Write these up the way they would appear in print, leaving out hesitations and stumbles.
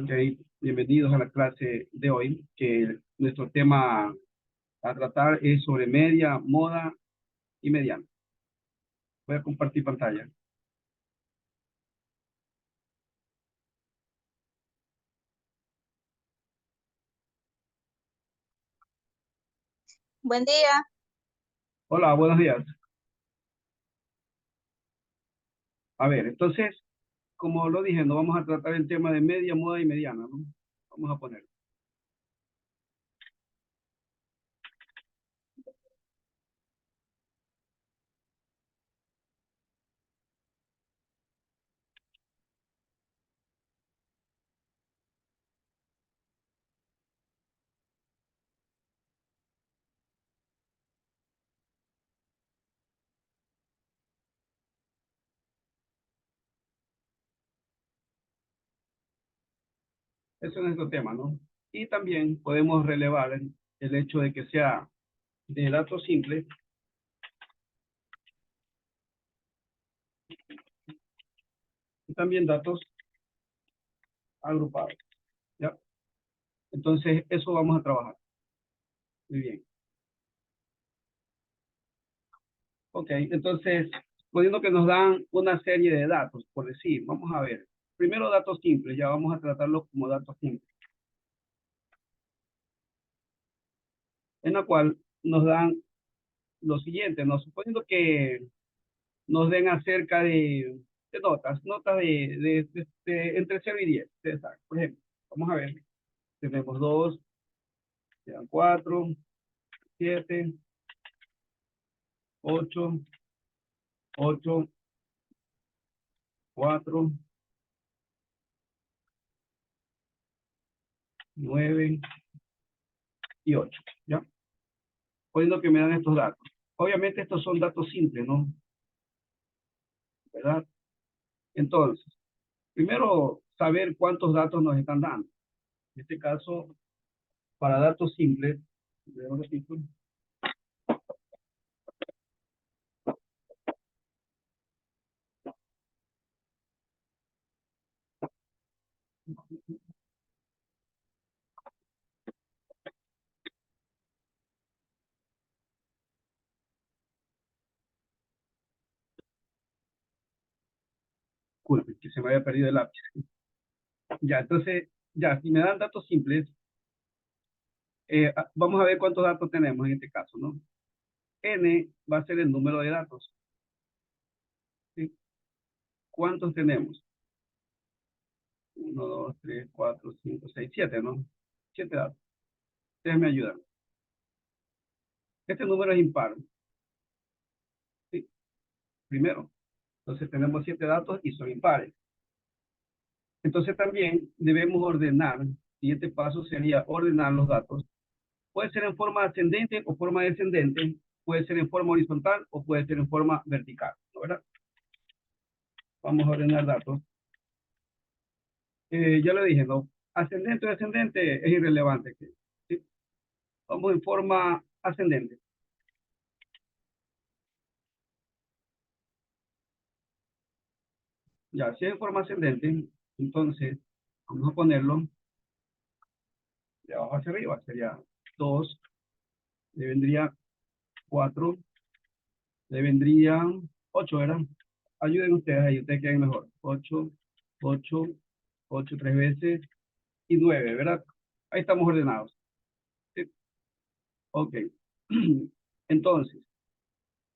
Ok, bienvenidos a la clase de hoy, que nuestro tema a tratar es sobre media, moda y mediana. Voy a compartir pantalla. Buen día. Hola, buenos días. A ver, entonces, como lo dije, no vamos a tratar el tema de media, moda y mediana, ¿no? Vamos a poner. Ese es nuestro tema, ¿no? Y también podemos relevar el hecho de que sea de datos simples y también datos agrupados, ¿ya? Entonces, eso vamos a trabajar. Muy bien. Ok, entonces, poniendo que nos dan una serie de datos, por decir, vamos a ver. Primero datos simples, ya vamos a tratarlos como datos simples. En la cual nos dan lo siguiente, ¿no? Suponiendo que nos den acerca de notas entre 0 y 10. Por ejemplo, vamos a ver, tenemos 2, quedan 4, 7, 8, 8, 4, 9 y 8, ¿ya? Poniendo que me dan estos datos. Obviamente estos son datos simples, ¿no? ¿Verdad? Entonces, primero saber cuántos datos nos están dando. En este caso, para datos simples, disculpen, que se me había perdido el lápiz. Ya, entonces, ya, si me dan datos simples, vamos a ver cuántos datos tenemos en este caso, ¿no? N va a ser el número de datos. ¿Sí? ¿Cuántos tenemos? 1, 2, 3, 4, 5, 6, 7, ¿no? 7 datos. Ustedes me ayudan. Este número es impar. ¿Sí? Primero. Entonces tenemos 7 datos y son impares. Entonces también debemos ordenar. El siguiente paso sería ordenar los datos. Puede ser en forma ascendente o forma descendente. Puede ser en forma horizontal o puede ser en forma vertical, ¿no? ¿Verdad? Vamos a ordenar datos. Ya lo dije, ¿no? Ascendente o descendente es irrelevante. ¿Sí? Vamos en forma ascendente. Ya, si es en forma ascendente, entonces vamos a ponerlo de abajo hacia arriba. Sería 2, le vendría 4, le vendría 8, ¿verdad? Ayuden ustedes ahí, ustedes queden mejor. 8, 8, 8 3 veces y 9, ¿verdad? Ahí estamos ordenados. ¿Sí? Ok. Entonces,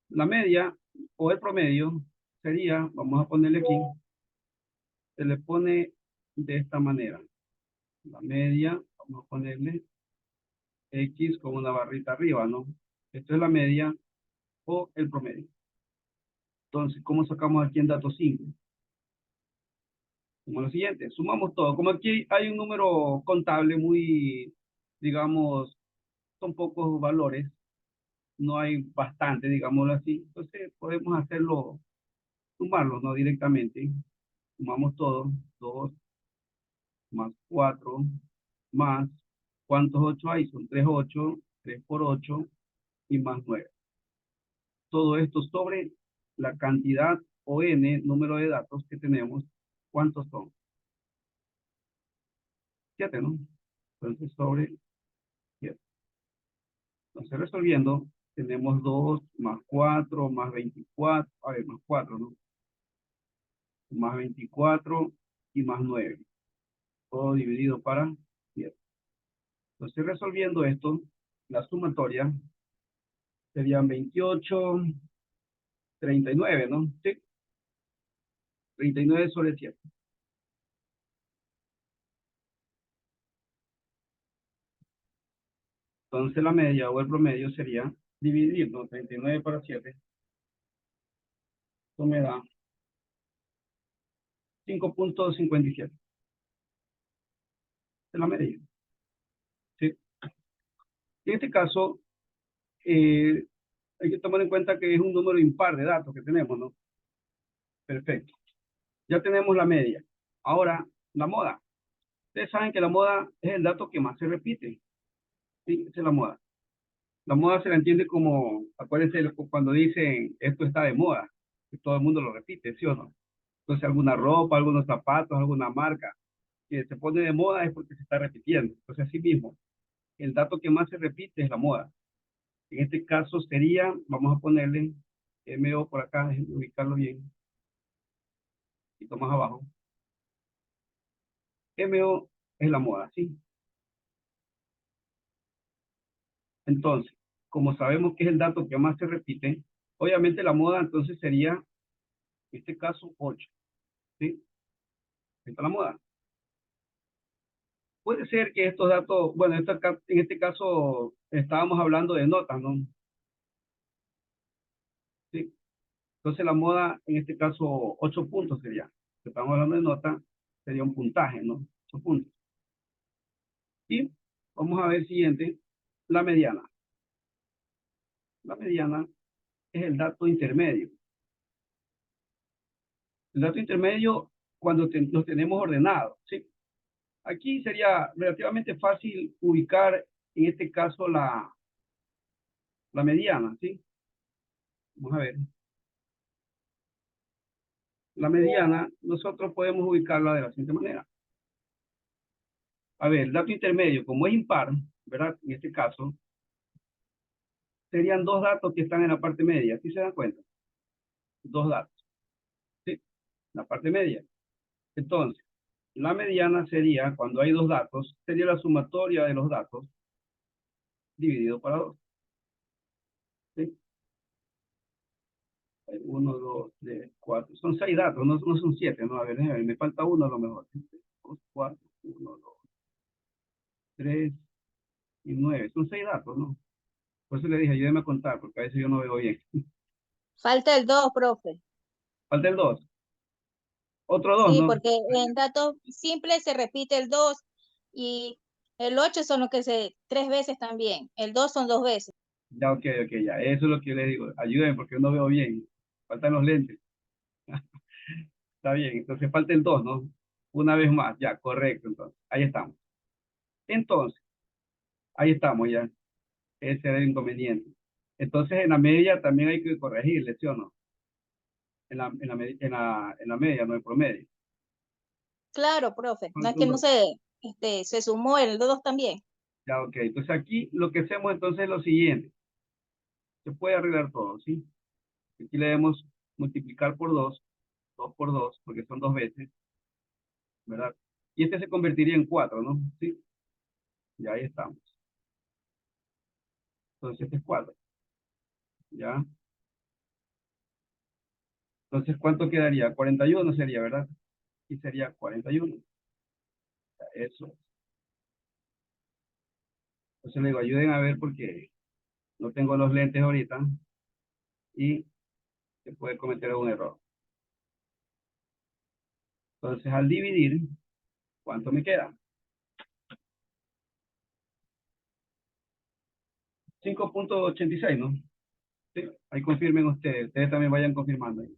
la media o el promedio sería, vamos a ponerle aquí, se le pone de esta manera. La media, vamos a ponerle X con una barrita arriba, ¿no? Esto es la media o el promedio. Entonces, ¿cómo sacamos aquí en datos simples? Como lo siguiente, sumamos todo. Como aquí hay un número contable muy, digamos, son pocos valores, no hay bastante, digámoslo así. Entonces, podemos hacerlo, sumarlo, ¿no? Directamente. Sumamos todo, 2 más 4 más, ¿cuántos 8 hay? Son 3 8, 3 por 8 y más 9. Todo esto sobre la cantidad o n número de datos que tenemos. ¿Cuántos son? 7, ¿no? Entonces, sobre 7. Entonces, resolviendo, tenemos 2 más 4 más 24, a ver, más 4, ¿no? Más 24 y más 9. Todo dividido para 7. Entonces, resolviendo esto, la sumatoria serían 28, 39, ¿no? Sí, 39 sobre 7. Entonces, la media o el promedio sería dividir, ¿no? 39 para 7. Esto me da 5.57. Es la media. ¿Sí? En este caso, hay que tomar en cuenta que es un número impar de datos que tenemos, ¿no? Perfecto. Ya tenemos la media. Ahora, la moda. Ustedes saben que la moda es el dato que más se repite. Sí, esa es la moda. La moda se la entiende como, acuérdense cuando dicen esto está de moda, que todo el mundo lo repite, ¿sí o no? Entonces, alguna ropa, algunos zapatos, alguna marca que se pone de moda es porque se está repitiendo. Entonces, así mismo, el dato que más se repite es la moda. En este caso sería, vamos a ponerle MO por acá, déjenme ubicarlo bien, un poquito más abajo. MO es la moda, ¿sí? Entonces, como sabemos que es el dato que más se repite, obviamente la moda entonces sería, en este caso, 8, ¿sí? Esta es la moda. Puede ser que estos datos, bueno, en este caso estábamos hablando de notas, ¿no? ¿Sí? Entonces la moda, en este caso, 8 puntos sería. Si estamos hablando de nota, sería un puntaje, ¿no? 8 puntos. Y vamos a ver siguiente, la mediana. La mediana es el dato intermedio. El dato intermedio cuando los tenemos ordenados, ¿sí? Aquí sería relativamente fácil ubicar, en este caso, la mediana, ¿sí? Vamos a ver. La mediana, nosotros podemos ubicarla de la siguiente manera. A ver, el dato intermedio, como es impar, ¿verdad? En este caso, serían dos datos que están en la parte media, ¿sí se dan cuenta? Dos datos, ¿sí? La parte media. Entonces, la mediana sería, cuando hay dos datos, sería la sumatoria de los datos dividido para dos, ¿sí? 1, 2, 3, 4. Son 6 datos, no son 7, ¿no? A ver, me falta uno a lo mejor. 2, 4, 1, 2, 3 y 9. Son 6 datos, ¿no? Por eso le dije, ayúdeme a contar, porque a veces yo no veo bien. Falta el 2, profe. Falta el 2. Otro 2, Sí, ¿no? porque en datos simples se repite el 2 y el 8 son los que se 3 veces también. El 2 son 2 veces. Ya, ok, ya. Eso es lo que yo le digo. Ayúdeme porque yo no veo bien. Faltan los lentes. Está bien, entonces falta el 2, ¿no? Una vez más, ya, correcto, entonces. Ahí estamos. Entonces, ahí estamos ya. Ese era el inconveniente. Entonces, en la media también hay que corregirle, ¿sí o no? En la media, no el promedio. Claro, profe. No es Falta un que no 2. se sumó el 2 también. Ya, ok. Entonces aquí lo que hacemos entonces es lo siguiente. Se puede arreglar todo, ¿sí? Aquí le debemos multiplicar por 2, 2 por 2, porque son dos veces, ¿verdad? Y este se convertiría en 4, ¿no? Sí, ya ahí estamos. Entonces este es 4, ¿ya? Entonces, ¿cuánto quedaría? 41 sería, ¿verdad? Y sería 41. Eso. Entonces le digo, ayuden a ver porque no tengo los lentes ahorita y se puede cometer un error. Entonces, al dividir, ¿cuánto me queda? 5.86, ¿no? Sí, ahí confirmen ustedes. Ustedes también vayan confirmando ahí.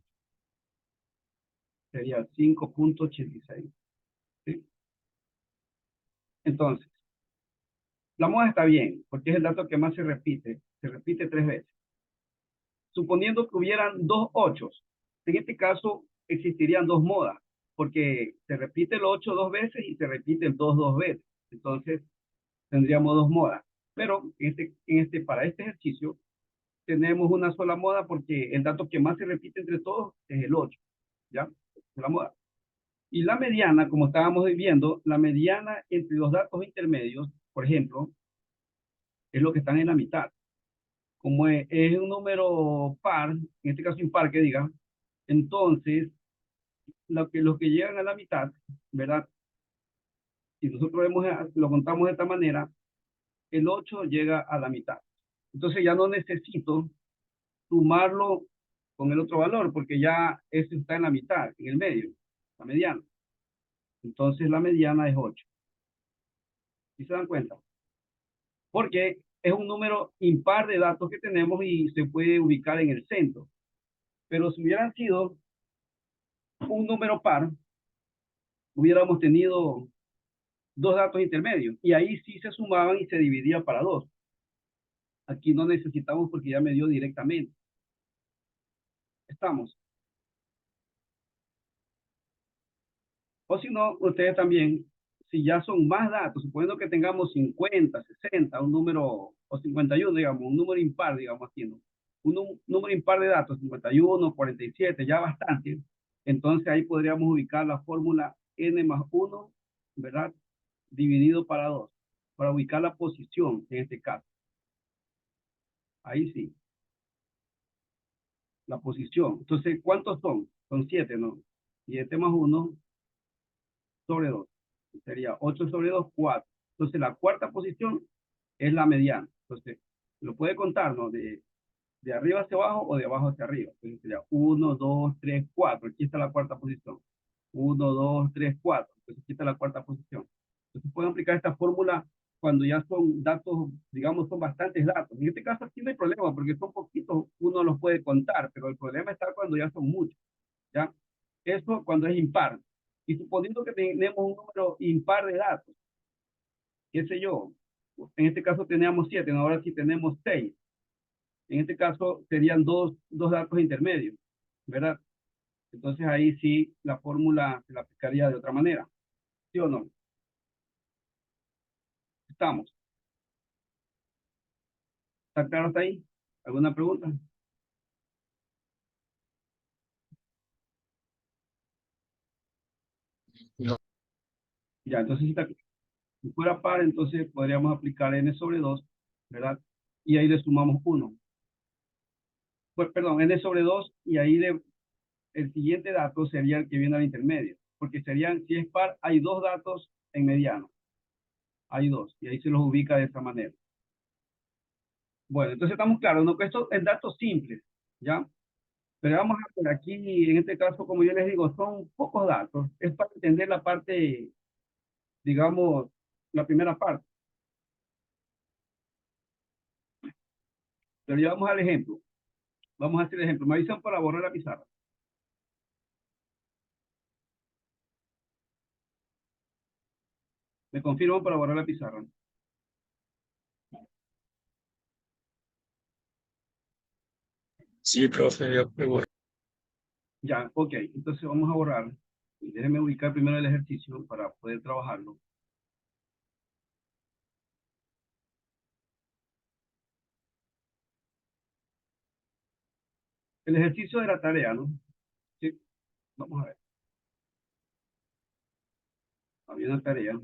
Sería 5.86. ¿Sí? Entonces, la moda está bien, porque es el dato que más se repite 3 veces. Suponiendo que hubieran dos 8, en este caso existirían dos modas. porque se repite el 8 dos veces y se repite el 2 dos veces. Entonces, tendríamos dos modas. Pero para este ejercicio, tenemos una sola moda porque el dato que más se repite entre todos es el 8. ¿Ya? La moda. Y la mediana, como estábamos viendo, la mediana entre los datos intermedios, por ejemplo, es lo que están en la mitad. Como es un número par, en este caso impar que diga, entonces los que llegan a la mitad, ¿verdad? Si nosotros lo contamos de esta manera, el 8 llega a la mitad. Entonces ya no necesito sumarlo con el otro valor, porque ya ese está en la mitad, en el medio, la mediana. Entonces la mediana es 8. ¿Sí se dan cuenta? Porque es un número impar de datos que tenemos y se puede ubicar en el centro. Pero si hubieran sido un número par, hubiéramos tenido dos datos intermedios y ahí sí se sumaban y se dividía para dos. Aquí no necesitamos porque ya me dio directamente. Estamos. O si no, ustedes también, si ya son más datos, suponiendo que tengamos 50, 60, un número, o 51, digamos, un número impar, digamos así, ¿no? Un número impar de datos, 51, 47, ya bastante. Entonces ahí podríamos ubicar la fórmula n más 1, ¿verdad? Dividido para 2, para ubicar la posición en este caso. Ahí sí, la posición. Entonces, ¿cuántos son? Son 7, ¿no? 7 más 1 sobre 2. Sería 8 sobre 2, 4. Entonces, la cuarta posición es la mediana. Entonces, lo puede contar, ¿no? De arriba hacia abajo o de abajo hacia arriba. Entonces, sería 1, 2, 3, 4. Aquí está la cuarta posición. 1, 2, 3, 4. Entonces, aquí está la cuarta posición. Entonces, pueden aplicar esta fórmula cuando ya son datos, digamos, son bastantes datos. En este caso, aquí no hay problema porque son poquitos, uno los puede contar, pero el problema está cuando ya son muchos. ¿Ya? Eso cuando es impar. Y suponiendo que tenemos un número impar de datos, qué sé yo, en este caso teníamos 7, ahora sí tenemos 6. En este caso serían dos datos intermedios, ¿verdad? Entonces ahí sí la fórmula se la aplicaría de otra manera. ¿Sí o no? Estamos. ¿Está claro hasta ahí? ¿Alguna pregunta? No. Ya, entonces si fuera par, entonces podríamos aplicar n sobre 2, ¿verdad? Y ahí le sumamos 1. Pues, perdón, n sobre 2 y ahí el siguiente dato sería el que viene al intermedio, porque serían, si es par, hay dos datos en mediano. Hay dos, y ahí se los ubica de esta manera. Bueno, entonces estamos claros, ¿no? Que esto es datos simples, ¿ya? Pero vamos a ver aquí, en este caso, como yo les digo, son pocos datos. Es para entender la parte, digamos, la primera parte. Pero ya vamos al ejemplo. Vamos a hacer el ejemplo. Me avisan para borrar la pizarra. Me confirman para borrar la pizarra. Sí, profe, yo pregunto. Ya, ok. Entonces vamos a borrar. Y déjenme ubicar primero el ejercicio para poder trabajarlo. El ejercicio de la tarea, ¿no? Sí, vamos a ver. Había una tarea.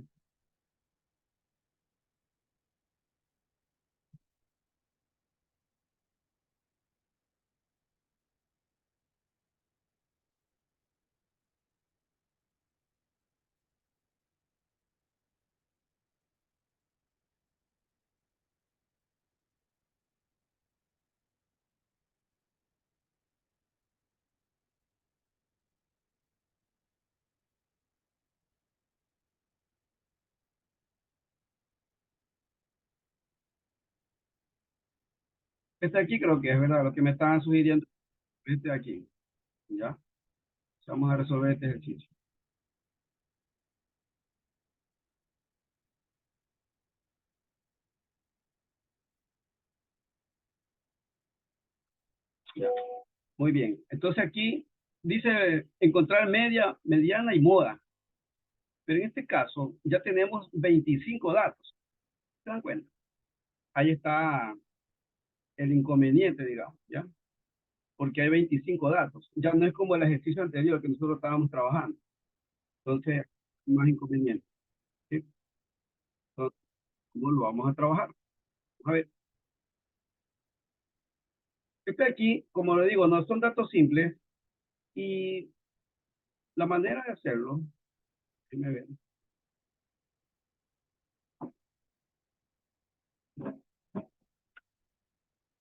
Este aquí creo que es verdad, lo que me estaban sugiriendo. Este de aquí. ¿Ya? Vamos a resolver este ejercicio. Ya. Muy bien. Entonces aquí dice encontrar media, mediana y moda. Pero en este caso ya tenemos 25 datos. ¿Se dan cuenta? Ahí está el inconveniente, digamos, ¿ya? Porque hay 25 datos. Ya no es como el ejercicio anterior que nosotros estábamos trabajando. Entonces, más inconveniente. ¿Sí? Entonces, ¿cómo lo vamos a trabajar? Vamos a ver. Este aquí, como le digo, no son datos simples y la manera de hacerlo, déjenme ver.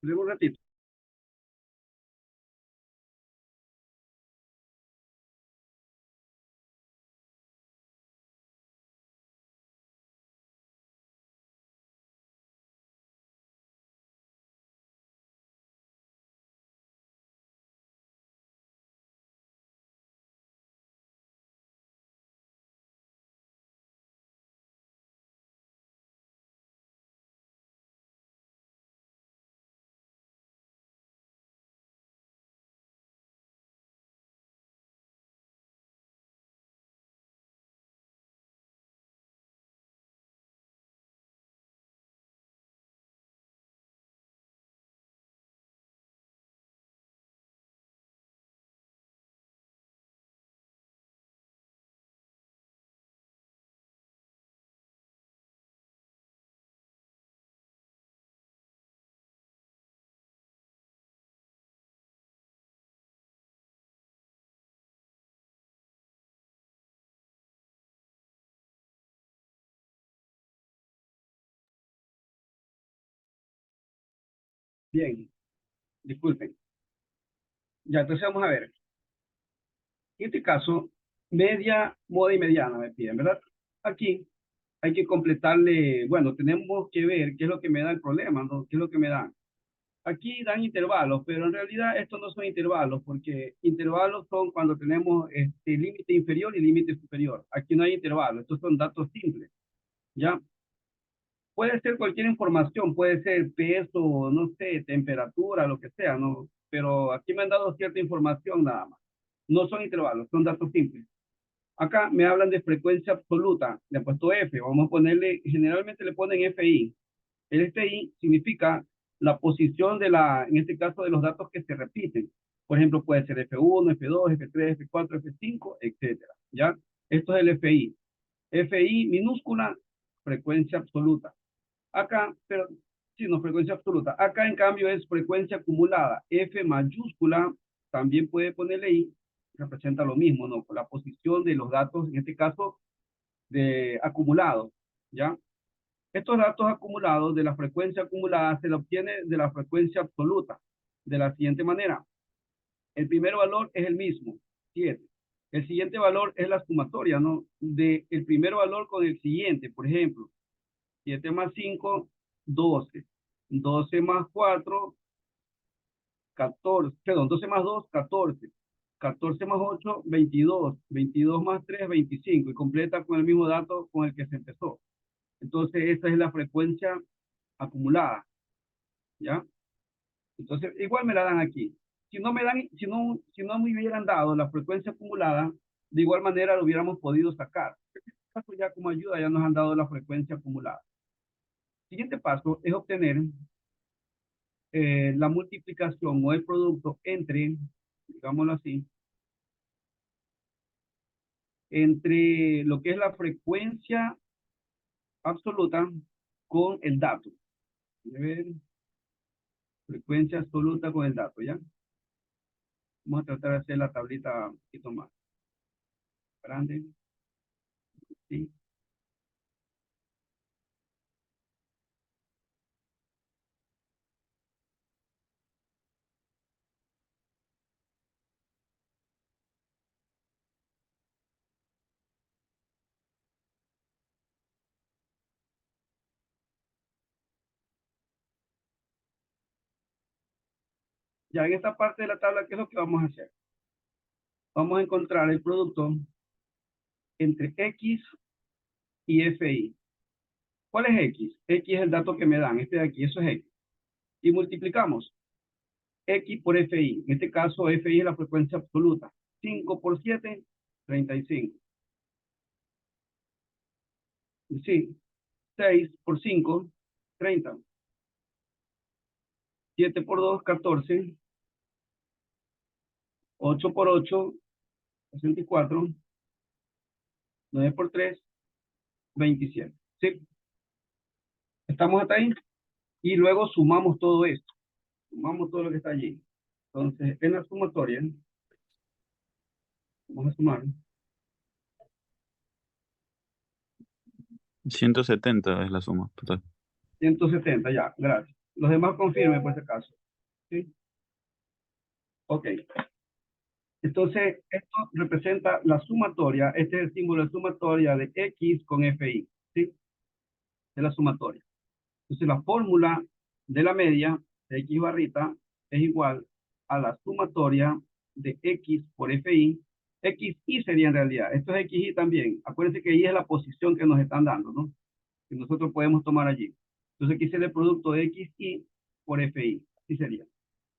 Luego un ratito. Bien, disculpen. Ya, entonces vamos a ver. En este caso, media, moda y mediana me piden, ¿verdad? Aquí hay que completarle, bueno, tenemos que ver qué es lo que me da el problema, ¿no? ¿Qué es lo que me dan? Aquí dan intervalos, pero en realidad estos no son intervalos, porque intervalos son cuando tenemos este límite inferior y límite superior. Aquí no hay intervalos, estos son datos simples, ¿ya? Puede ser cualquier información, puede ser peso, no sé, temperatura, lo que sea, ¿no? Pero aquí me han dado cierta información nada más. No son intervalos, son datos simples. Acá me hablan de frecuencia absoluta, le he puesto F, vamos a ponerle, generalmente le ponen FI. El FI significa la posición de la, en este caso, de los datos que se repiten. Por ejemplo, puede ser F1, F2, F3, F4, F5, etcétera. ¿Ya? Esto es el FI. FI minúscula, frecuencia absoluta. Acá, pero, sí, no, frecuencia absoluta. Acá, en cambio, es frecuencia acumulada. F mayúscula, también puede ponerle I, representa lo mismo, ¿no? Por la posición de los datos, en este caso, de acumulados, ¿ya? Estos datos acumulados de la frecuencia acumulada se le obtiene de la frecuencia absoluta, de la siguiente manera. El primer valor es el mismo, 7. El siguiente valor es la sumatoria, ¿no? De el primer valor con el siguiente, por ejemplo, 7 más 5, 12. 12 más 4, 14. Perdón, 12 más 2, 14. 14 más 8, 22. 22 más 3, 25. Y completa con el mismo dato con el que se empezó. Entonces, esa es la frecuencia acumulada, ¿ya? Entonces, igual me la dan aquí. Si no me dan, si no me hubieran dado la frecuencia acumulada, de igual manera lo hubiéramos podido sacar. En este caso, ya como ayuda, ya nos han dado la frecuencia acumulada. Siguiente paso es obtener la multiplicación o el producto entre, digámoslo así, entre lo que es la frecuencia absoluta con el dato. A ver, frecuencia absoluta con el dato, ¿ya? Vamos a tratar de hacer la tablita un poquito más grande. ¿Sí? Ya en esta parte de la tabla, ¿qué es lo que vamos a hacer? Vamos a encontrar el producto entre X y FI. ¿Cuál es X? X es el dato que me dan, este de aquí, eso es X. Y multiplicamos X por FI. En este caso, FI es la frecuencia absoluta. 5 por 7, 35. Sí, 6 por 5, 30. 7 por 2, 14. 8 por 8, 64. 9 por 3, 27. ¿Sí? ¿Estamos hasta ahí? Y luego sumamos todo esto. Sumamos todo lo que está allí. Entonces, en la sumatoria, vamos a sumar 170 es la suma total. 170, ya, gracias. Los demás confirmen por ese caso. ¿Sí? Ok. Entonces, esto representa la sumatoria. Este es el símbolo de sumatoria de X con FI. ¿Sí? Es la sumatoria. Entonces, la fórmula de la media de X barrita es igual a la sumatoria de X por FI. XI sería en realidad. Esto es XI también. Acuérdense que I es la posición que nos están dando, ¿no? Que nosotros podemos tomar allí. Entonces, aquí sería el producto de XI por FI. Así sería.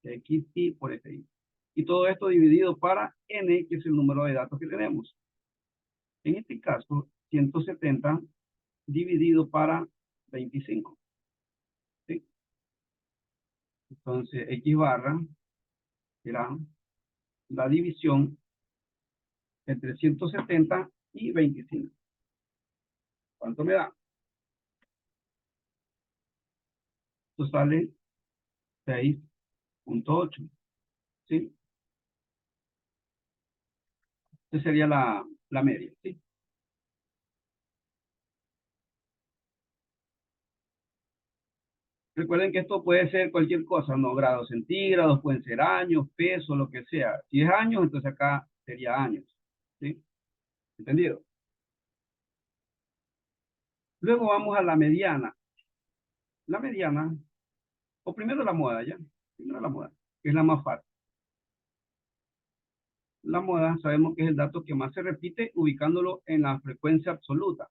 XI por FI. Y todo esto dividido para N, que es el número de datos que tenemos. En este caso, 170 dividido para 25. ¿Sí? Entonces, X barra será la división entre 170 y 25. ¿Cuánto me da? Esto sale 6.8. ¿Sí? Esa sería la media. ¿Sí? Recuerden que esto puede ser cualquier cosa, ¿no? Grados centígrados, pueden ser años, peso, lo que sea. Si es años, entonces acá sería años. ¿Sí? ¿Entendido? Luego vamos a la mediana. La mediana, o primero la moda, ¿ya? Primero la moda, que es la más fácil. La moda sabemos que es el dato que más se repite ubicándolo en la frecuencia absoluta.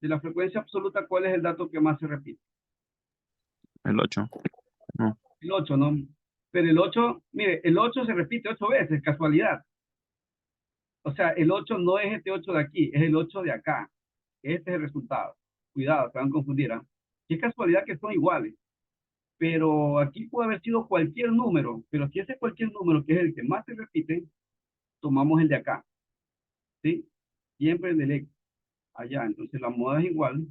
De la frecuencia absoluta, ¿cuál es el dato que más se repite? El 8. No. El 8, ¿no? Pero el 8, mire, el 8 se repite 8 veces, casualidad. O sea, el 8 no es este 8 de aquí, es el 8 de acá. Este es el resultado. Cuidado, se van a confundir. ¿Ah? Y es casualidad que son iguales. Pero aquí puede haber sido cualquier número. Pero si ese es cualquier número, que es el que más se repite, tomamos el de acá. ¿Sí? Siempre el del X. Allá. Entonces la moda es igual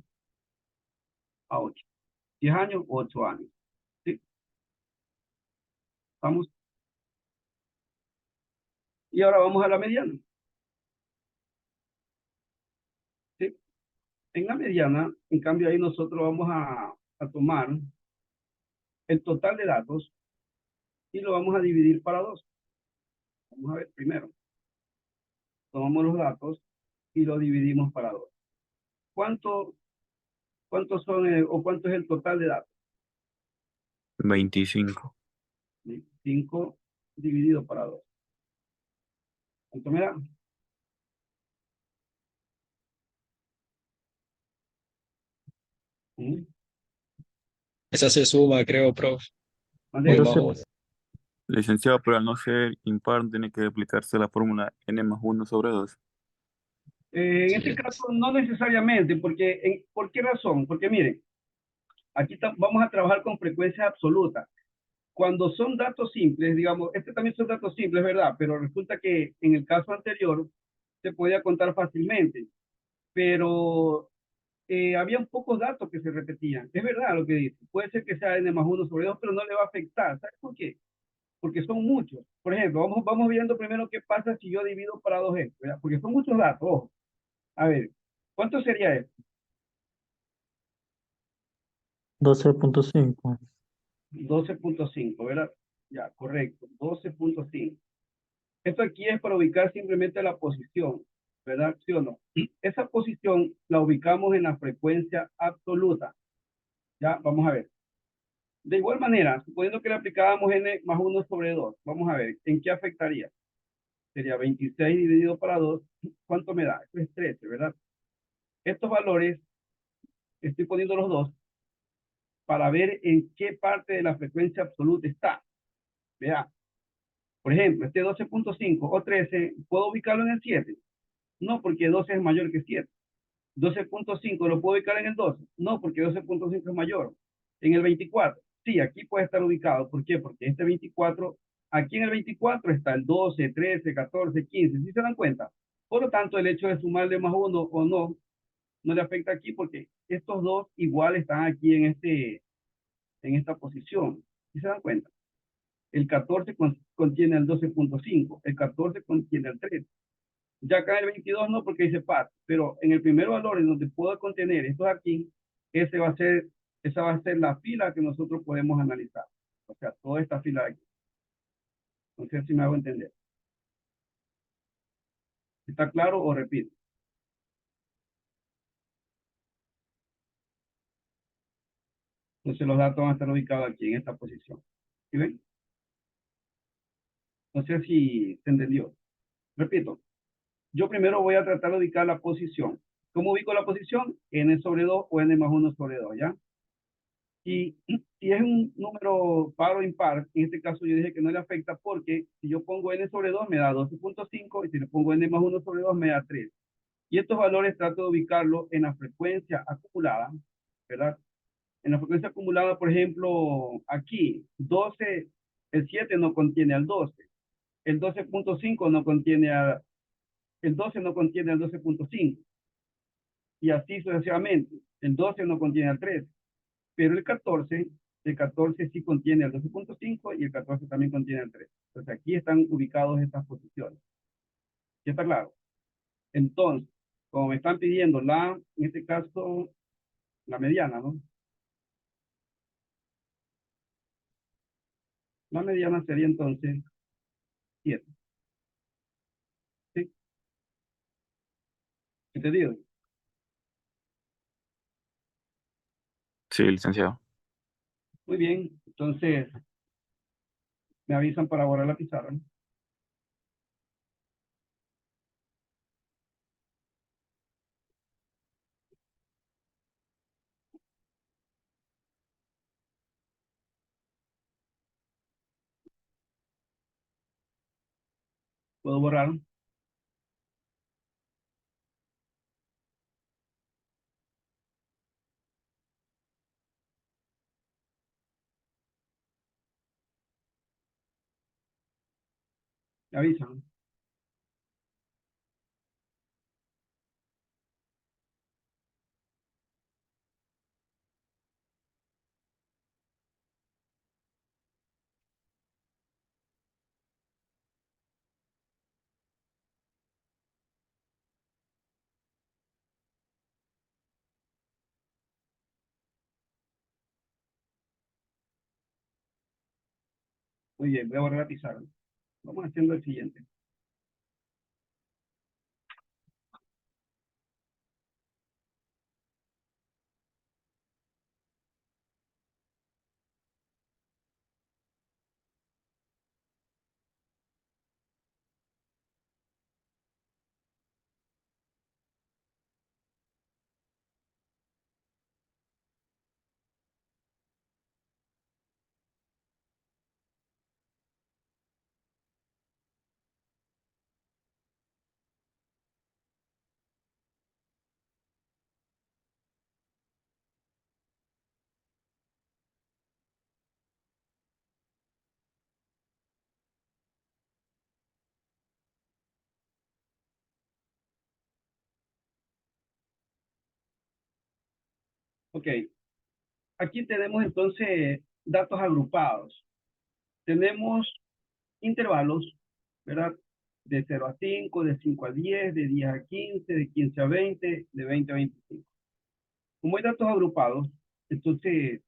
a 8. 10 años, 8 años. ¿Sí? Vamos. Y ahora vamos a la mediana. ¿Sí? En la mediana, en cambio, ahí nosotros vamos a tomar el total de datos y lo vamos a dividir para 2. Vamos a ver primero. Tomamos los datos y lo dividimos para 2. ¿Cuántos son o cuánto es el total de datos? 25. 5 dividido para 2. ¿Cuánto me da? ¿Mm? Esa se suma, creo, prof. ¿Mande? Muy Entonces, bajo. Licenciado, pero al no ser impar, tiene que aplicarse la fórmula n más 1 sobre 2. En este caso, no necesariamente, porque ¿por qué razón? Porque miren, aquí vamos a trabajar con frecuencia absoluta. Cuando son datos simples, digamos, este también son datos simples, ¿verdad? Pero resulta que en el caso anterior se podía contar fácilmente, pero habían pocos datos que se repetían. Es verdad lo que dice. Puede ser que sea n más 1 sobre 2, pero no le va a afectar. ¿Sabes por qué? Porque son muchos. Por ejemplo, vamos viendo primero qué pasa si yo divido para 2 esto, ¿verdad? Porque son muchos datos. Ojo. A ver, ¿cuánto sería esto? 12.5. 12.5, ¿verdad? Ya, correcto. 12.5. Esto aquí es para ubicar simplemente la posición, ¿verdad? ¿Sí o no? Esa posición la ubicamos en la frecuencia absoluta. Ya, vamos a ver. De igual manera, suponiendo que le aplicábamos n más 1 sobre 2, vamos a ver, ¿en qué afectaría? Sería 26 dividido para 2, ¿cuánto me da? Esto es 13, ¿verdad? Estos valores, estoy poniendo los dos para ver en qué parte de la frecuencia absoluta está. Vea, Por ejemplo, este 12.5 o 13, ¿puedo ubicarlo en el 7? No, porque 12 es mayor que 7. 12.5 lo puedo ubicar en el 12. No, porque 12.5 es mayor. En el 24. Sí, aquí puede estar ubicado. ¿Por qué? Porque este 24, aquí en el 24 está el 12, 13, 14, 15. ¿Sí se dan cuenta? Por lo tanto, el hecho de sumarle más uno o no, no le afecta aquí porque estos dos igual están aquí en esta posición. ¿Sí se dan cuenta? El 14 contiene el 12.5. El 14 contiene el 13. Ya acá en el 22 no, porque dice par, pero en el primer valor en donde puedo contener estos aquí, esa va a ser la fila que nosotros podemos analizar. O sea, toda esta fila de aquí. No sé si me hago entender. ¿Está claro o repito? Entonces los datos van a estar ubicados aquí en esta posición. ¿Sí ven? No sé si se entendió. Repito, yo primero voy a tratar de ubicar la posición. ¿Cómo ubico la posición? N sobre 2 o N más 1 sobre 2, ¿ya? Y si es un número par o impar, en este caso yo dije que no le afecta porque si yo pongo n sobre 2 me da 12.5 y si le pongo n más 1 sobre 2 me da 3. Y estos valores trato de ubicarlos en la frecuencia acumulada, ¿verdad? En la frecuencia acumulada, por ejemplo, aquí, 12, el 7 no contiene al 12, el 12.5 no contiene el 12 no contiene al 12.5 y así sucesivamente. El 12 no contiene al 13. Pero el 14 sí contiene el 12.5 y el 14 también contiene el 3. Entonces aquí están ubicados estas posiciones. ¿Sí está claro? Entonces, como me están pidiendo en este caso, la mediana, ¿no? La mediana sería entonces 7. ¿Sí? ¿Entendido? Sí, licenciado. Muy bien. Entonces, me avisan para borrar la pizarra, ¿no? ¿Puedo borrar? Me avisan. Muy bien, voy a borrar la pizarra. Vamos haciendo el siguiente. Ok. Aquí tenemos entonces datos agrupados. Tenemos intervalos, ¿verdad? De 0 a 5, de 5 a 10, de 10 a 15, de 15 a 20, de 20 a 25. Como hay datos agrupados, entonces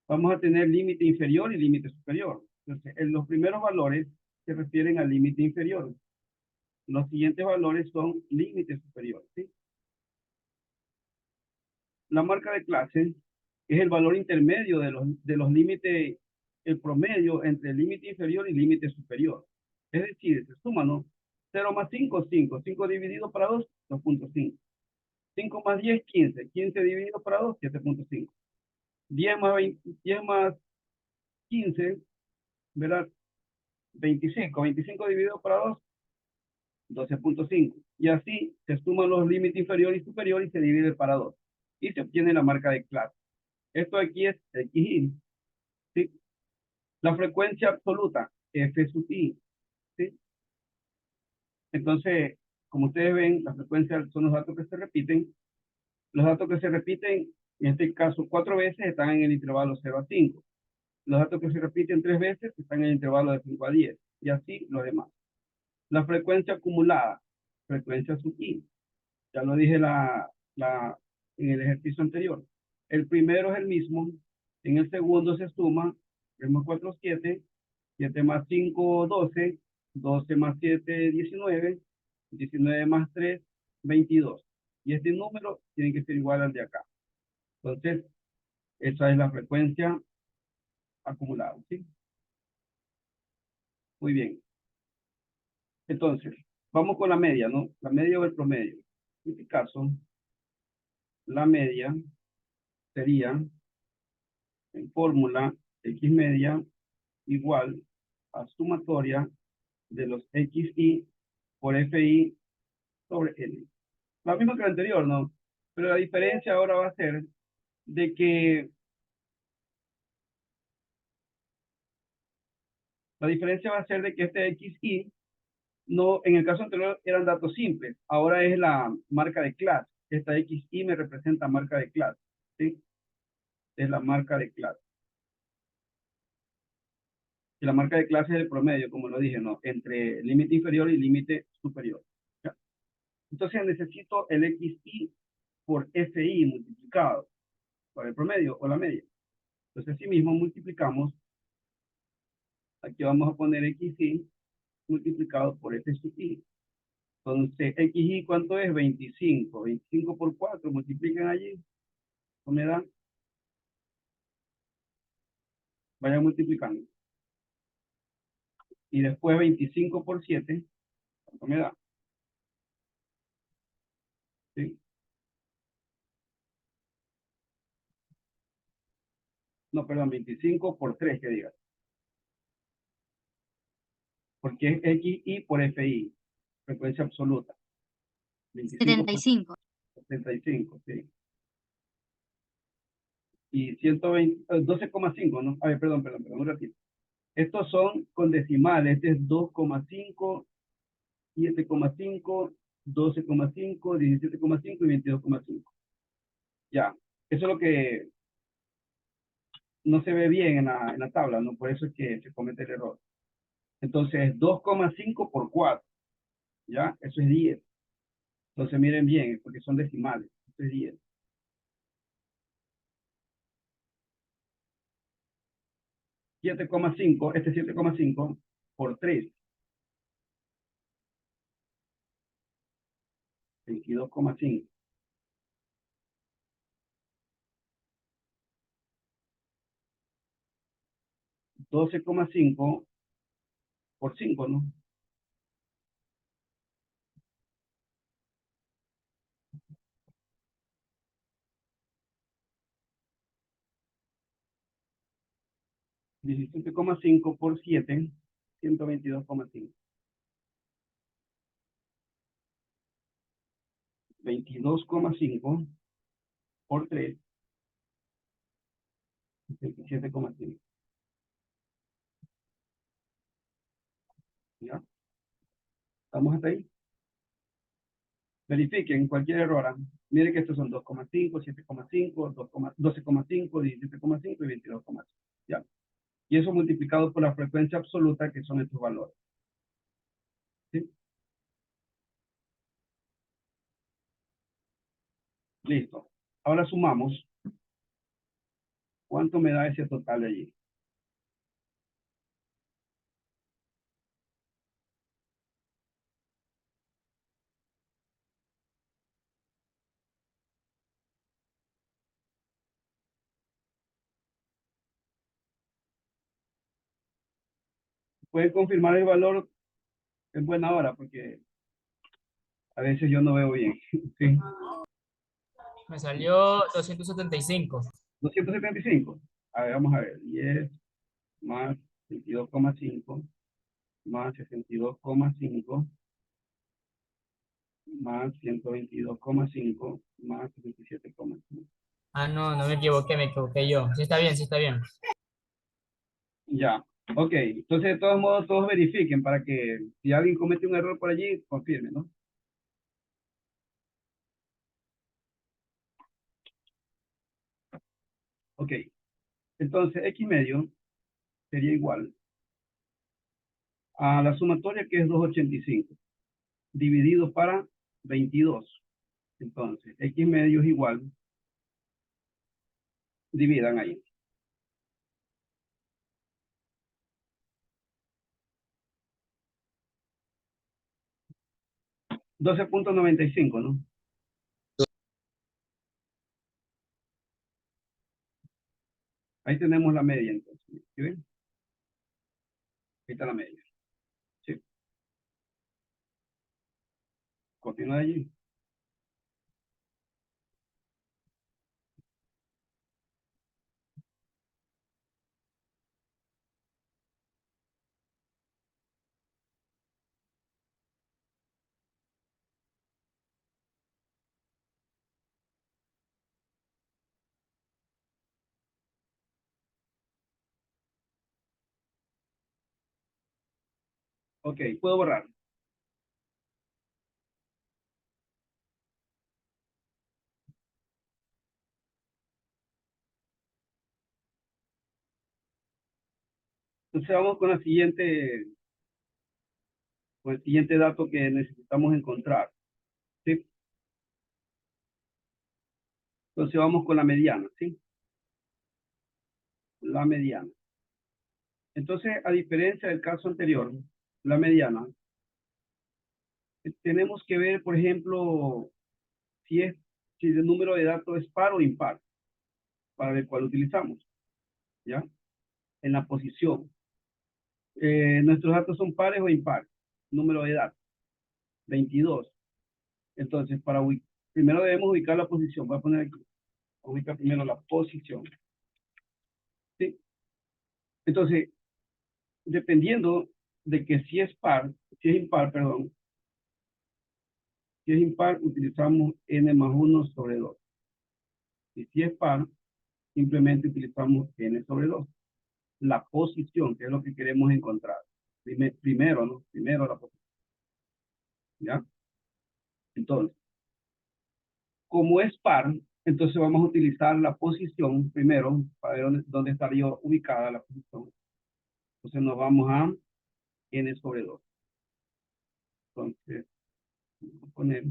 vamos a tener límite inferior y límite superior. Entonces, en los primeros valores se refieren al límite inferior. Los siguientes valores son límites superiores, ¿sí? La marca de clase es el valor intermedio de los límites, el promedio entre el límite inferior y límite superior. Es decir, se suman, ¿no? 0 más 5, 5. 5 dividido para 2, 2.5. 5 más 10, 15. 15 dividido para 2, 7.5. 10 más 15, ¿verdad? 25. 25 dividido para 2, 12.5. Y así se suman los límites inferior y superior y se divide para 2. Y se obtiene la marca de clase. Esto aquí es XI. ¿Sí? La frecuencia absoluta, F sub I. ¿Sí? Entonces, como ustedes ven, la frecuencia son los datos que se repiten. Los datos que se repiten, en este caso 4 veces, están en el intervalo 0 a 5. Los datos que se repiten 3 veces están en el intervalo de 5 a 10. Y así los demás. La frecuencia acumulada, frecuencia sub I. Ya lo dije en el ejercicio anterior. El primero es el mismo. En el segundo se suma. 3 más 4, 7. 7 más 5, 12. 12 más 7, 19. 19 más 3, 22. Y este número tiene que ser igual al de acá. Entonces, esa es la frecuencia acumulada. ¿Sí? Muy bien. Entonces, vamos con la media, ¿no? La media o el promedio. En este caso, la media sería, en fórmula, X media igual a sumatoria de los XI por FI sobre N. La misma que la anterior, ¿no? Pero la diferencia ahora va a ser de que este XI, no, en el caso anterior eran datos simples, ahora es la marca de clase. Esta XI me representa marca de clase, ¿sí? Es la marca de clase. Y la marca de clase es el promedio, como lo dije, ¿no? Entre límite inferior y límite superior. ¿Ya? Entonces necesito el XI por FI multiplicado por el promedio o la media. Entonces, así mismo multiplicamos, aquí vamos a poner XI multiplicado por F sub I. Entonces, XI, ¿cuánto es? 25. 25 por 4, multiplican allí. ¿Cuánto me da? Vayan multiplicando. Y después 25 por 7, ¿cuánto me da? ¿Sí? No, perdón, 25 por 3, que diga. Porque es XI por FI, frecuencia absoluta. 25 por 75, sí. Y 120, 12,5, ¿no? A ver, perdón, un ratito. Estos son con decimales, este es 2,5, 7,5, 12,5, 17,5 y 22,5. Ya, eso es lo que no se ve bien en la tabla, ¿no? Por eso es que se comete el error. Entonces, 2,5 por 4, ¿ya? Eso es 10. Entonces, miren bien, porque son decimales. Eso es 10. 7,5, este 7,5 por 3, 22,5. 12,5 por 5, ¿no? $17,5 por 7, 122,5. 22,5 por 3, 27,5. ¿Ya? ¿Estamos hasta ahí? Verifiquen cualquier error. Miren que estos son 2,5, 7,5, 12,5, 17,5 y 22,5. ¿Ya? Y eso multiplicado por la frecuencia absoluta, que son estos valores. ¿Sí? Listo. Ahora sumamos. ¿Cuánto me da ese total de allí? Pueden confirmar el valor en buena hora, porque a veces yo no veo bien. ¿Sí? Me salió 275. 275. A ver, vamos a ver. 10 más 22,5 más 62,5 más 122,5 más 77,5. Ah, no, no me equivoqué yo. Sí está bien, sí está bien. Ya, ok. Entonces, de todos modos, todos verifiquen para que si alguien comete un error por allí, confirme, ¿no? Ok. Entonces, X medio sería igual a la sumatoria que es 285 dividido para 22. Entonces, X medio es igual, dividan ahí. 12,95, ¿no? Ahí tenemos la media, entonces. ¿Sí ven? Ahí está la media. Sí. Continúa allí. Ok, puedo borrar. Entonces vamos con el siguiente dato que necesitamos encontrar. ¿Sí? Entonces vamos con la mediana, ¿sí? La mediana. Entonces, a diferencia del caso anterior, la mediana, tenemos que ver, por ejemplo, si el número de datos es par o impar, para el cual utilizamos, ¿ya? En la posición. Nuestros datos son pares o impares. Número de datos, 22. Entonces, primero debemos ubicar la posición. Voy a poner aquí, ubicar primero la posición. ¿Sí? Entonces, dependiendo de que si es impar, perdón, si es impar, utilizamos n más 1 sobre 2. Y si es par, simplemente utilizamos n sobre 2. La posición, que es lo que queremos encontrar. Primero, ¿no? Primero la posición. ¿Ya? Entonces, como es par, entonces vamos a utilizar la posición primero, para ver dónde estaría ubicada la posición. Entonces nos vamos a n sobre 2. Entonces, vamos a poner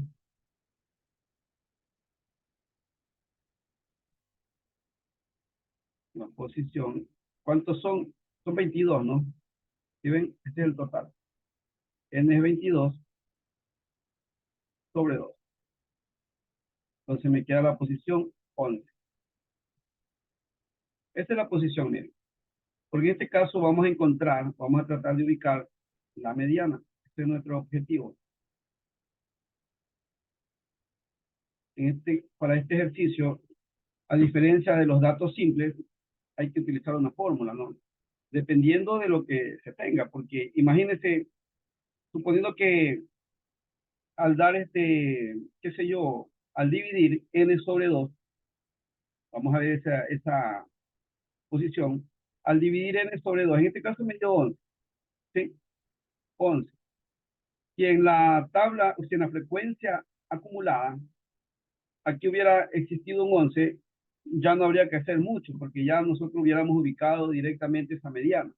la posición. ¿Cuántos son? Son 22, ¿no? ¿Sí ven? Este es el total. N es 22 sobre 2. Entonces me queda la posición 11. Esta es la posición, miren. Porque en este caso vamos a tratar de ubicar la mediana. Este es nuestro objetivo. Para este ejercicio, a diferencia de los datos simples, hay que utilizar una fórmula, ¿no? Dependiendo de lo que se tenga, porque imagínense, suponiendo que al dar qué sé yo, al dividir n sobre 2, vamos a ver esa posición, al dividir n sobre 2, en este caso me dio 11, ¿sí? 11. Y en la tabla, o sea, en la frecuencia acumulada, aquí hubiera existido un 11, ya no habría que hacer mucho, porque ya nosotros hubiéramos ubicado directamente esa mediana.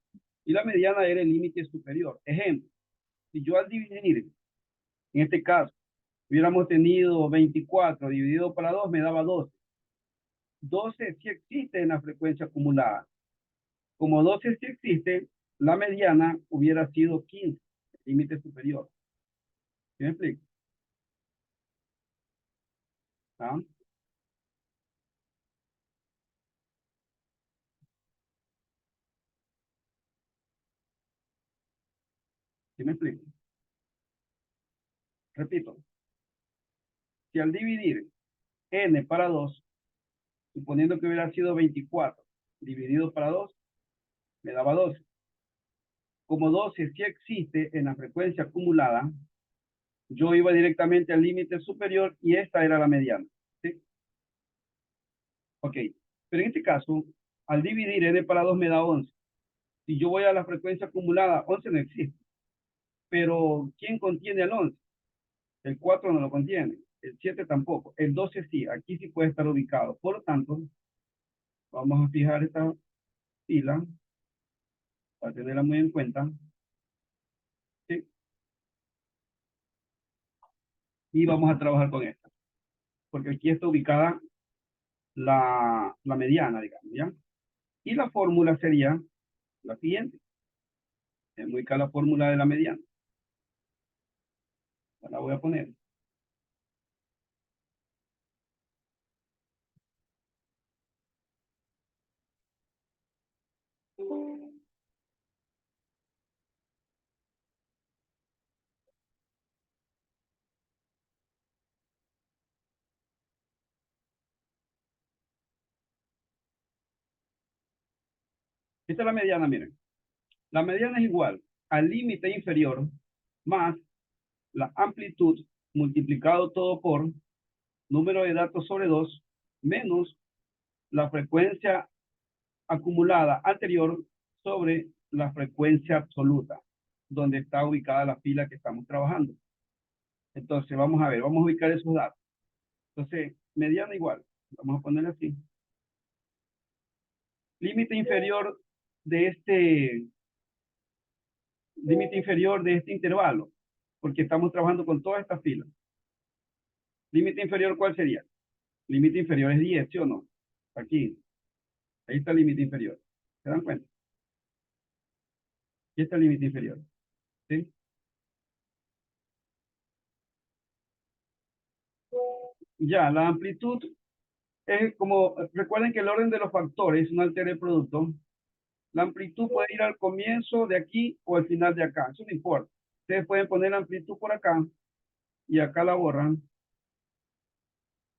Y la mediana era el límite superior. Ejemplo, si yo al dividir, en este caso, hubiéramos tenido 24 dividido para 2, me daba 12. 12 sí existe en la frecuencia acumulada. Como 12 sí existe, la mediana hubiera sido 15, el límite superior. ¿Sí me explico? ¿Ah? ¿Sí me explico? Repito, si al dividir n para 2, suponiendo que hubiera sido 24 dividido para 2, me daba 12. como 12 sí existe en la frecuencia acumulada, yo iba directamente al límite superior y esta era la mediana. ¿Sí? Ok, pero en este caso, al dividir n para 2 me da 11. Si yo voy a la frecuencia acumulada, 11 no existe. Pero, ¿quién contiene el 11? El 4 no lo contiene, el 7 tampoco, el 12 sí, aquí sí puede estar ubicado. Por lo tanto, vamos a fijar esta fila para tenerla muy en cuenta. ¿Sí? Y vamos a trabajar con esta, porque aquí está ubicada la mediana, digamos, ¿ya? Y la fórmula sería la siguiente. Voy a ubicar la fórmula de la mediana. La voy a poner. Esta es la mediana, miren. La mediana es igual al límite inferior más la amplitud multiplicado todo por número de datos sobre 2 menos la frecuencia acumulada anterior sobre la frecuencia absoluta, donde está ubicada la fila que estamos trabajando. Entonces, vamos a ver, vamos a ubicar esos datos. Entonces, mediana igual, vamos a ponerle así. Límite inferior de este intervalo, porque estamos trabajando con toda esta fila. Límite inferior, ¿cuál sería? Límite inferior es 10, ¿sí o no? Aquí, ahí está el límite inferior. ¿Se dan cuenta? Aquí está el límite inferior. ¿Sí? Ya, la amplitud es como, recuerden que el orden de los factores no altera el producto. La amplitud puede ir al comienzo de aquí o al final de acá, eso no importa. Ustedes pueden poner la amplitud por acá y acá la borran.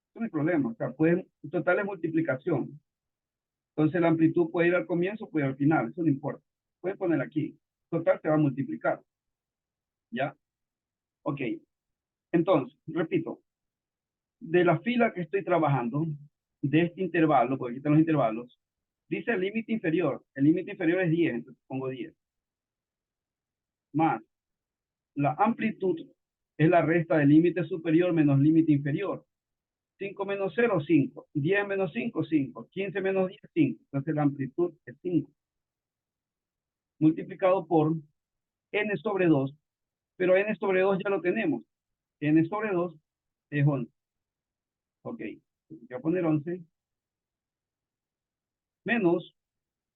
Eso no hay problema, o sea, pueden, en total es multiplicación. Entonces la amplitud puede ir al comienzo, puede ir al final, eso no importa. Pueden poner aquí, total se va a multiplicar. ¿Ya? Ok, entonces, repito, de la fila que estoy trabajando, de este intervalo, porque aquí están los intervalos, dice el límite inferior es 10, entonces pongo 10, más la amplitud es la resta del límite superior menos límite inferior. 5 menos 0, 5. 10 menos 5, 5. 15 menos 10, 5. Entonces la amplitud es 5. Multiplicado por n sobre 2. Pero n sobre 2 ya lo tenemos. N sobre 2 es 11. Ok. Voy a poner 11. Menos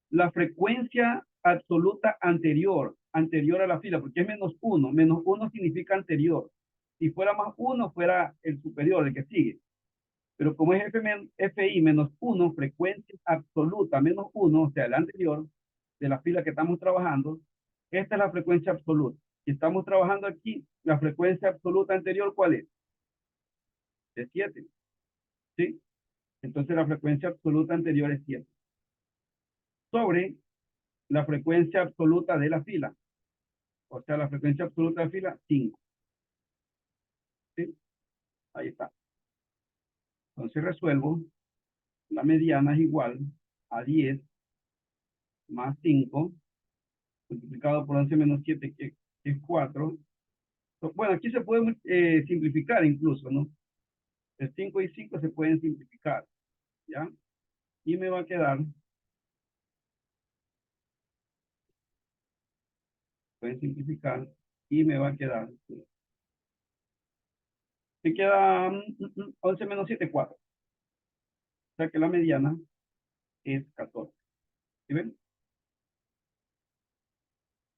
la frecuencia absoluta anterior. Anterior a la fila. Porque es menos 1. Menos 1 significa anterior. Si fuera más 1, fuera el superior, el que sigue. Pero como es FI menos 1, frecuencia absoluta menos 1, o sea, el anterior de la fila que estamos trabajando, esta es la frecuencia absoluta. Si estamos trabajando aquí, la frecuencia absoluta anterior, ¿cuál es? Es 7. ¿Sí? Entonces la frecuencia absoluta anterior es 7. Sobre la frecuencia absoluta de la fila. O sea, la frecuencia absoluta de la fila, 5. ¿Sí? Ahí está. Entonces resuelvo. La mediana es igual a 10 más 5 multiplicado por 11 menos 7, que es 4. Bueno, aquí se puede simplificar incluso, ¿no? El 5 y 5 se pueden simplificar, ¿ya? Y me va a quedar, pueden simplificar, y me va a quedar, me queda 11 menos 7, 4. O sea que la mediana es 14. ¿Sí ven?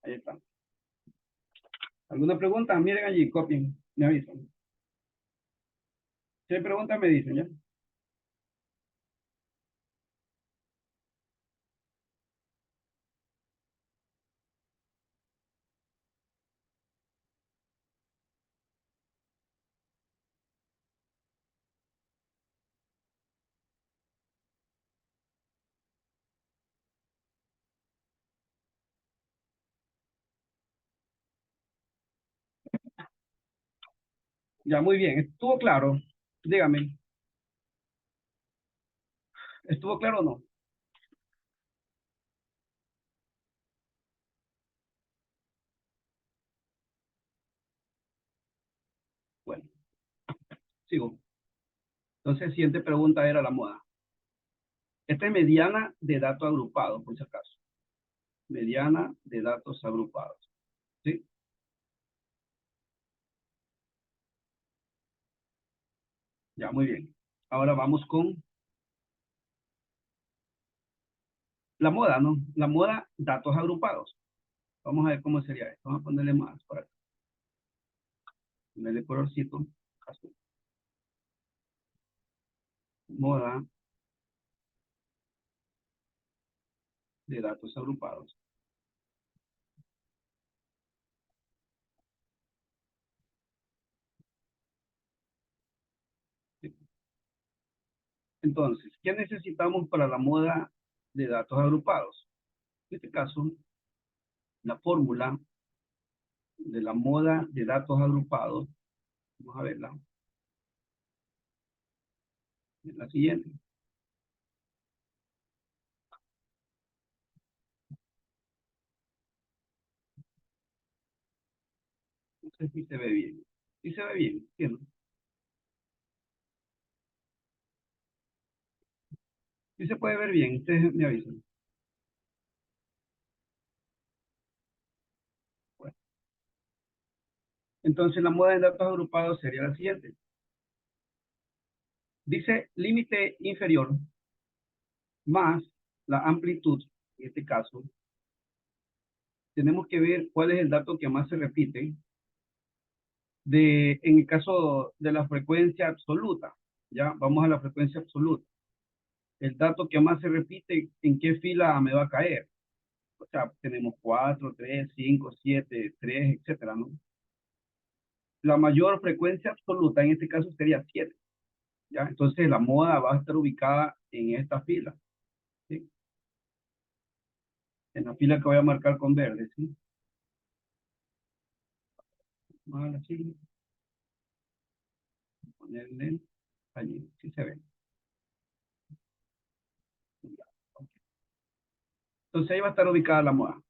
Ahí está. ¿Alguna pregunta? Miren allí, copien, me avisan. Si hay preguntas, me dicen, ¿ya? Ya, muy bien. ¿Estuvo claro? Dígame. ¿Estuvo claro o no? Bueno, sigo. Entonces, siguiente pregunta era la moda. Esta es mediana de datos agrupados, por si acaso. Mediana de datos agrupados. ¿Sí? Ya, muy bien. Ahora vamos con la moda, ¿no? La moda, datos agrupados. Vamos a ver cómo sería esto. Vamos a ponerle más por acá. Ponerle colorcito azul. Moda de datos agrupados. ¿Sí? Entonces, ¿qué necesitamos para la moda de datos agrupados? En este caso, la fórmula de la moda de datos agrupados, vamos a verla, es la siguiente. No sé si se ve bien. ¿Sí se ve bien? ¿Sí, no? ¿Sí se puede ver bien? Ustedes me avisan. Bueno, entonces la moda de datos agrupados sería la siguiente. Dice límite inferior más la amplitud, en este caso, tenemos que ver cuál es el dato que más se repite en el caso de la frecuencia absoluta. Ya, vamos a la frecuencia absoluta. El dato que más se repite, ¿en qué fila me va a caer? O sea, tenemos 4, 3, 5, 7, 3, etcétera, ¿no? La mayor frecuencia absoluta en este caso sería 7, ¿ya? Entonces la moda va a estar ubicada en esta fila, ¿sí? En la fila que voy a marcar con verde, ¿sí? Vamos a la sigla, ponerle allí, ¿sí se ve? Ya, ok. Entonces ahí va a estar ubicada la moda.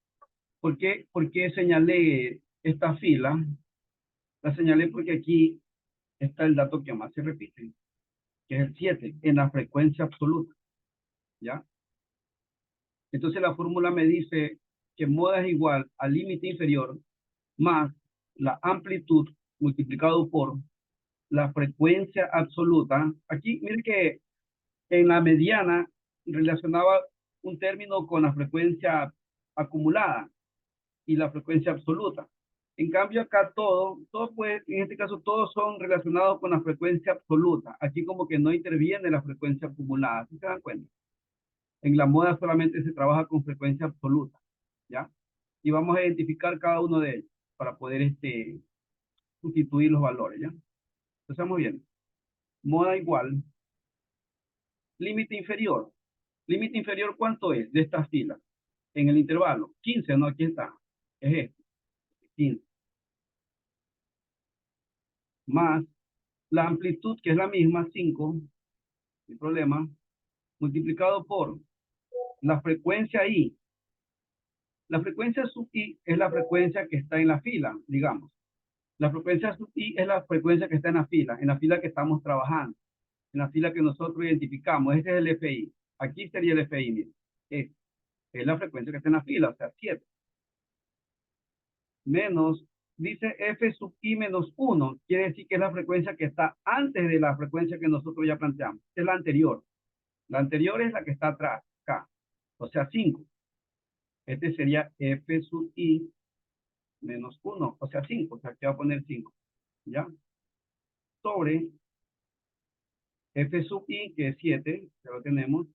Por qué señalé esta fila? La señalé porque aquí está el dato que más se repite, que es el 7, en la frecuencia absoluta, ¿ya? Entonces la fórmula me dice que moda es igual al límite inferior más la amplitud multiplicado por la frecuencia absoluta. Aquí, miren que en la mediana relacionaba un término con la frecuencia acumulada y la frecuencia absoluta. En cambio acá todo pues, en este caso todos son relacionados con la frecuencia absoluta. Aquí como que no interviene la frecuencia acumulada, ¿sí se dan cuenta? En la moda solamente se trabaja con frecuencia absoluta, ¿ya? Y vamos a identificar cada uno de ellos para poder sustituir los valores, ¿ya? Estamos bien. Moda igual. Límite inferior. Límite inferior, ¿cuánto es de esta fila? En el intervalo. 15, ¿no? Aquí está. Es este. 15. Más la amplitud, que es la misma, 5, sin problema, multiplicado por la frecuencia I. La frecuencia sub I es la frecuencia que está en la fila, digamos. La frecuencia sub I es la frecuencia que está en la fila que estamos trabajando, en la fila que nosotros identificamos. Este es el FI. Aquí sería el FI, miren. Es la frecuencia que está en la fila, o sea, 7. Menos, dice F sub I menos 1. Quiere decir que es la frecuencia que está antes de la frecuencia que nosotros ya planteamos. Es la anterior. La anterior es la que está atrás, acá. O sea, 5. Este sería F sub I menos 1, o sea, 5. O sea, aquí va a poner 5. ¿Ya? Sobre F sub I, que es 7, ya lo tenemos.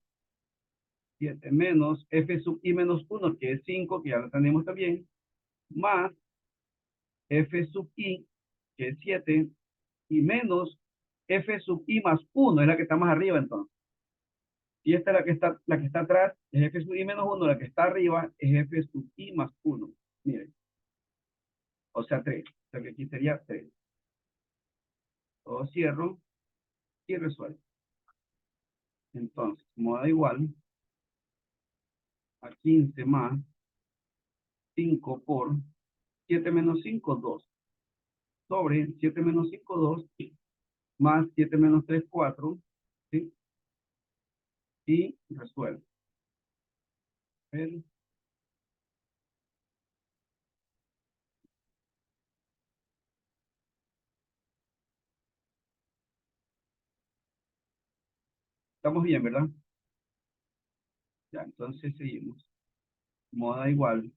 7 menos F sub I menos 1, que es 5, que ya lo tenemos también. Más F sub I, que es 7, y menos F sub I más 1, es la que está más arriba entonces. Y esta es la que está atrás, es F sub I menos 1, la que está arriba es F sub I más 1. Miren. O sea, 3. O sea que aquí sería 3. Todo cierro y resuelvo. Entonces, moda igual a 15 más 5 por 7 menos 5, 2. Sobre 7 menos 5, 2. Más 7 menos 3, 4. ¿Sí? Y resuelvo. Estamos bien, ¿verdad? Ya, entonces seguimos. Moda igual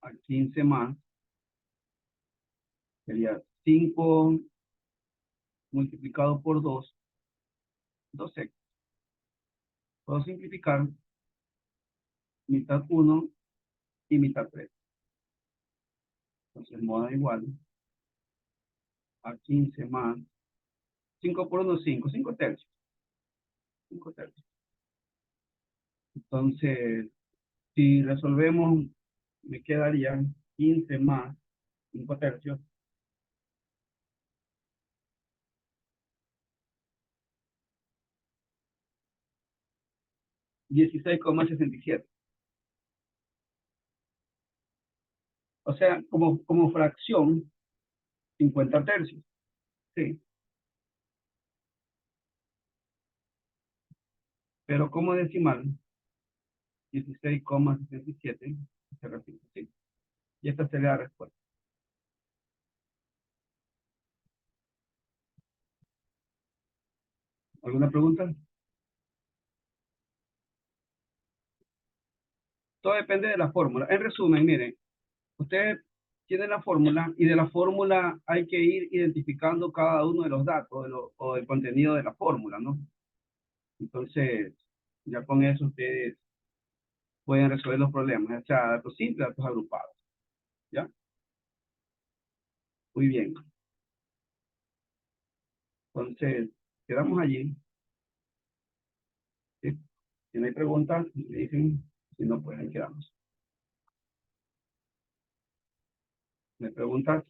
a 15 más. Sería 5 multiplicado por 2. 2x. Puedo simplificar mitad 1 y mitad 3. Entonces, moda igual a 15 más 5 por 1, 5. 5 tercios. 5 tercios. Entonces, si resolvemos, me quedarían 15 más 5 tercios. 16,67. O sea, como fracción, 50 tercios. Sí. Pero como decimal, 16,67 se repite. Sí. Y esta sería la respuesta. ¿Alguna pregunta? Todo depende de la fórmula. En resumen, miren, usted tiene la fórmula y de la fórmula hay que ir identificando cada uno de los datos o del contenido de la fórmula, ¿no? Entonces, ya con eso ustedes pueden resolver los problemas, ya sea datos simples, datos agrupados. ¿Ya? Muy bien. Entonces, quedamos allí. ¿Sí? Si no hay preguntas, me dicen, si no, pues ahí quedamos. ¿Me preguntas?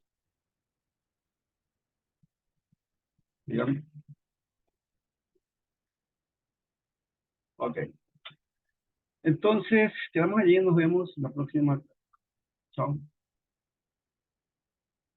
Dígame. Ok. Entonces, quedamos allí y nos vemos la próxima. Chao.